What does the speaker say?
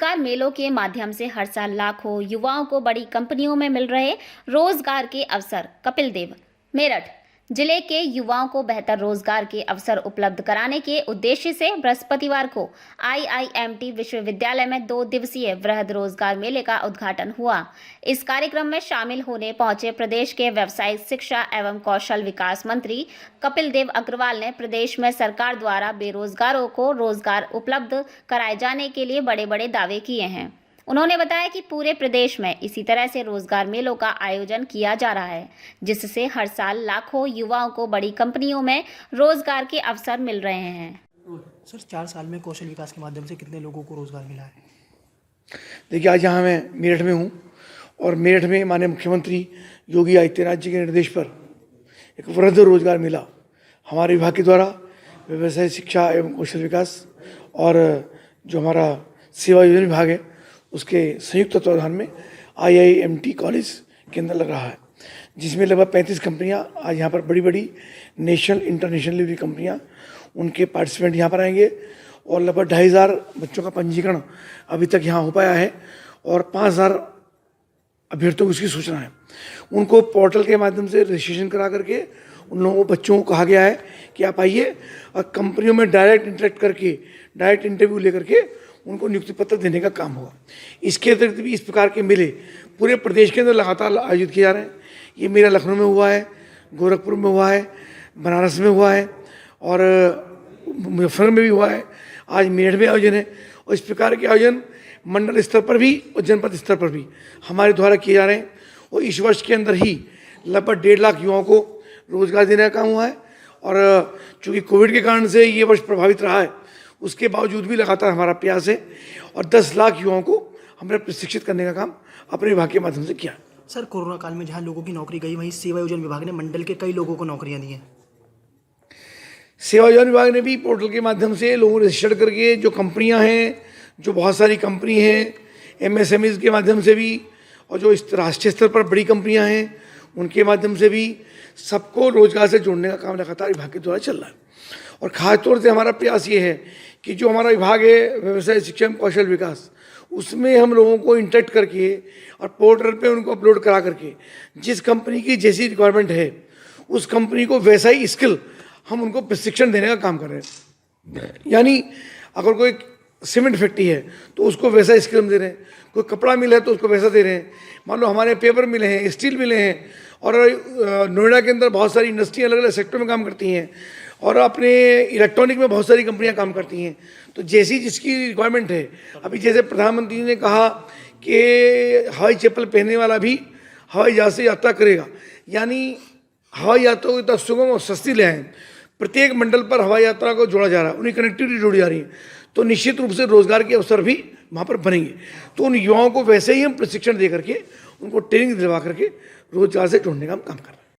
रोजगार मेलों के माध्यम से हर साल लाखों युवाओं को बड़ी कंपनियों में मिल रहे रोजगार के अवसर। कपिल देव। मेरठ जिले के युवाओं को बेहतर रोजगार के अवसर उपलब्ध कराने के उद्देश्य से बृहस्पतिवार को IIMT विश्वविद्यालय में 2 दिवसीय वृहद रोजगार मेले का उद्घाटन हुआ। इस कार्यक्रम में शामिल होने पहुंचे प्रदेश के व्यावसायिक शिक्षा एवं कौशल विकास मंत्री कपिल देव अग्रवाल ने प्रदेश में सरकार द्वारा बेरोजगारों को रोजगार उपलब्ध कराए जाने के लिए बड़े बड़े दावे किए हैं। उन्होंने बताया कि पूरे प्रदेश में इसी तरह से रोजगार मेलों का आयोजन किया जा रहा है, जिससे हर साल लाखों युवाओं को बड़ी कंपनियों में रोजगार के अवसर मिल रहे हैं। सर, 4 साल में कौशल विकास के माध्यम से कितने लोगों को रोजगार मिला है? देखिए, आज यहाँ मैं मेरठ में हूँ और मेरठ में माननीय मुख्यमंत्री योगी आदित्यनाथ जी के निर्देश पर एक वृहद रोजगार मेला हमारे विभाग के द्वारा व्यवसाय शिक्षा एवं कौशल विकास और जो हमारा सेवा योजना विभाग है उसके संयुक्त तत्वाधान में IIMT कॉलेज के अंदर लग रहा है, जिसमें लगभग 35 कंपनियां आज यहाँ पर बड़ी बड़ी नेशनल इंटरनेशनल लेवल की कंपनियां उनके पार्टिसिपेंट यहाँ पर आएंगे और लगभग 2500 बच्चों का पंजीकरण अभी तक यहाँ हो पाया है और 5000 अभ्यर्थियों की उसकी सूचना है। उनको पोर्टल के माध्यम से रजिस्ट्रेशन करा करके उन लोगों बच्चों को कहा गया है कि आप आइए और कंपनियों में डायरेक्ट इंटरेक्ट करके डायरेक्ट इंटरव्यू लेकर के उनको नियुक्ति पत्र देने का काम होगा। इसके अतिरिक्त भी इस प्रकार के मेले पूरे प्रदेश के अंदर लगातार आयोजित किए जा रहे हैं। ये मेरा लखनऊ में हुआ है, गोरखपुर में हुआ है, बनारस में हुआ है और मुजफ्फरनगर में भी हुआ है। आज मेरठ में आयोजन है और इस प्रकार के आयोजन मंडल स्तर पर भी और जनपद स्तर पर भी हमारे द्वारा किए जा रहे हैं और इस वर्ष के अंदर ही लगभग 1.5 लाख युवाओं को रोजगार देने का काम हुआ है। और चूँकि कोविड के कारण से ये वर्ष प्रभावित रहा है, उसके बावजूद भी लगातार हमारा प्रयास है और 10 लाख युवाओं को हमने प्रशिक्षित करने का काम अपने विभाग के माध्यम से किया। सर, कोरोना काल में जहां लोगों की नौकरी गई, वहीं सेवा योजना विभाग ने मंडल के कई लोगों को नौकरियां दी हैं। सेवा योजना विभाग ने भी पोर्टल के माध्यम से लोगों को रजिस्टर्ड करके जो कंपनियां हैं, जो बहुत सारी कंपनी हैं, MSMEs के माध्यम से भी और जो इस राष्ट्रीय स्तर पर बड़ी कंपनियाँ हैं उनके माध्यम से भी सबको रोजगार से जोड़ने का काम लगातार विभाग के द्वारा चल रहा है। और खासतौर से हमारा प्रयास ये है कि जो हमारा विभाग है व्यवसाय शिक्षा एवं कौशल विकास, उसमें हम लोगों को इंटरेक्ट करके और पोर्टल पे उनको अपलोड करा करके जिस कंपनी की जैसी रिक्वायरमेंट है उस कंपनी को वैसा ही स्किल हम उनको प्रशिक्षण देने का काम कर रहे हैं। यानी अगर कोई सीमेंट फैक्ट्री है तो उसको वैसा स्किल हम दे रहे हैं, कोई कपड़ा मिल है तो उसको वैसा दे रहे हैं। मान लो हमारे पेपर मिले हैं, स्टील मिले हैं और नोएडा के अंदर बहुत सारी इंडस्ट्री अलग अलग सेक्टर में काम करती हैं और अपने इलेक्ट्रॉनिक में बहुत सारी कंपनियां काम करती हैं। तो जैसी जिसकी रिक्वायरमेंट है, अभी जैसे प्रधानमंत्री ने कहा कि हवाई चप्पल पहनने वाला भी हवाई जहाज से यात्रा करेगा, यानी हवाई यात्रा को इतना सुगम और सस्ती ले आए। प्रत्येक मंडल पर हवाई यात्रा को जोड़ा जा रहा है, उन्हें कनेक्टिविटी जोड़ी जा रही है, तो निश्चित रूप से रोजगार के अवसर भी वहाँ पर बनेंगे। तो उन युवाओं को वैसे ही हम प्रशिक्षण दे करके उनको ट्रेनिंग दिलवा करके रोजगार से जोड़ने का काम करते हैं।